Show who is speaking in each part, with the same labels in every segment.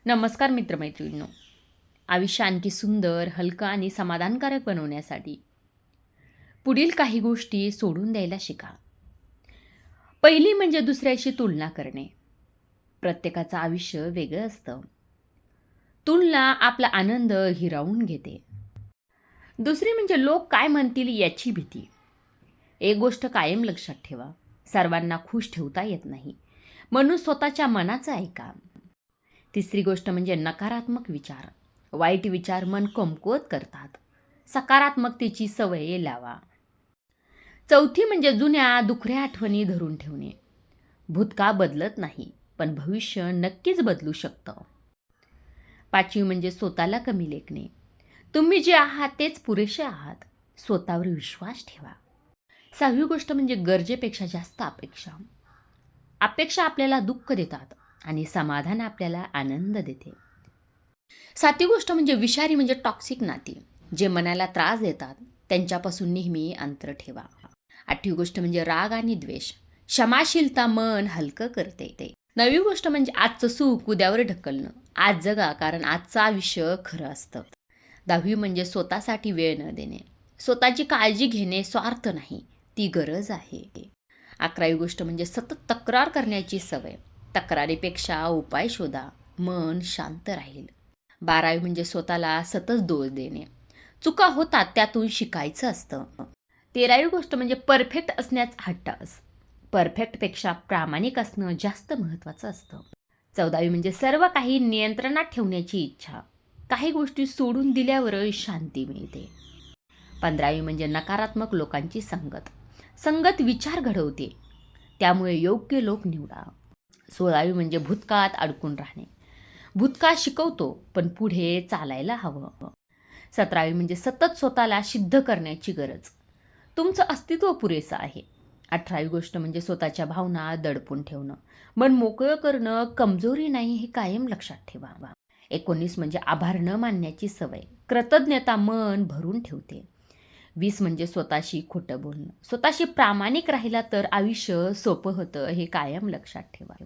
Speaker 1: नमस्कार मित्रमैत्रिणींनो. आयुष्य आणखी सुंदर, हलकं आणि समाधानकारक बनवण्यासाठी पुढील काही गोष्टी सोडून द्यायला शिका. पहिली म्हणजे दुसऱ्याशी तुलना करणे. प्रत्येकाचं आयुष्य वेगळं असतं. तुलना आपला आनंद हिरावून घेते. दुसरी म्हणजे लोक काय म्हणतील याची भीती. एक गोष्ट कायम लक्षात ठेवा, सर्वांना खुश ठेवता येत नाही, म्हणून स्वतःच्या मनाचं ऐका. तिसरी गोष्ट म्हणजे नकारात्मक विचार. वाईट विचार मन कमकुवत करतात. सकारात्मकतेची सवय लावा. चौथी म्हणजे जुन्या दुखऱ्या आठवणी धरून ठेवणे. भूतकाळ बदलत नाही, पण भविष्य नक्कीच बदलू शकतं. पाचवी म्हणजे स्वतःला कमी लेखणे. तुम्ही जे आहात तेच पुरेसे आहात. स्वतःवर विश्वास ठेवा. सहावी गोष्ट म्हणजे गरजेपेक्षा जास्त अपेक्षा. अपेक्षा आपल्याला दुःख देतात आणि समाधान आपल्याला आनंद देते. सातवी गोष्ट म्हणजे विषारी म्हणजे टॉक्सिक नाती. जे मनाला त्रास देतात त्यांच्यापासून नेहमी अंतर ठेवा. आठवी गोष्ट म्हणजे राग आणि द्वेष. क्षमाशीलता मन हलकं करते. नववी गोष्ट म्हणजे आजचं सुख उद्यावर ढकलणं. आज जगा, कारण आजचं आयुष्य खरं असतं. दहावी म्हणजे स्वतःसाठी वेळ न देणे. स्वतःची काळजी घेणे स्वार्थ नाही, ती गरज आहे. अकरावी गोष्ट म्हणजे सतत तक्रार करण्याची सवय. तक्रारीपेक्षा उपाय शोधा, मन शांत राहील. 12वी म्हणजे स्वतःला सतत दोष देणे. चुका होतात, त्यातून शिकायचं असतं. 13वी गोष्ट म्हणजे परफेक्ट असण्याचा हट्टास. परफेक्टपेक्षा प्रामाणिक असणं जास्त महत्त्वाचं असतं. 14वी म्हणजे सर्व काही नियंत्रणात ठेवण्याची इच्छा. काही गोष्टी सोडून दिल्यावर शांती मिळते. 15वी म्हणजे नकारात्मक लोकांची संगत. संगत विचार घडवते, त्यामुळे योग्य लोक निवडा. 16वी म्हणजे भूतकाळात अडकून राहणे. भूतकाळ शिकवतो, पण पुढे चालायला हवं. 17वी म्हणजे सतत स्वतःला सिद्ध करण्याची गरज. तुमचं अस्तित्व पुरेसं आहे. 18वी गोष्ट म्हणजे स्वतःच्या भावना दडपून ठेवणं. मन मोकळं करणं कमजोरी नाही, हे कायम लक्षात ठेवा. 19 म्हणजे आभार न मानण्याची सवय. कृतज्ञता मन भरून ठेवते. 20 म्हणजे स्वतःशी खोटं बोलणं. स्वतःशी प्रामाणिक राहिला तर आयुष्य सोपं होतं, हे कायम लक्षात ठेवा.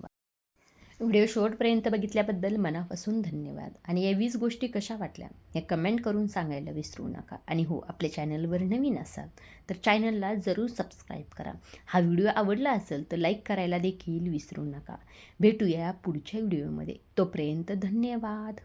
Speaker 1: व्हिडिओ शेवटपर्यंत बघितल्याबद्दल मनापासून धन्यवाद. आणि या 20 गोष्टी कशा वाटल्या हे कमेंट करून सांगायला विसरू नका. आणि हो, आपल्या चॅनलवर नवीन असाल तर चॅनलला जरूर सबस्क्राईब करा. हा व्हिडिओ आवडला असेल तर लाईक करायला देखील विसरू नका. भेटूया पुढच्या व्हिडिओमध्ये. तोपर्यंत धन्यवाद.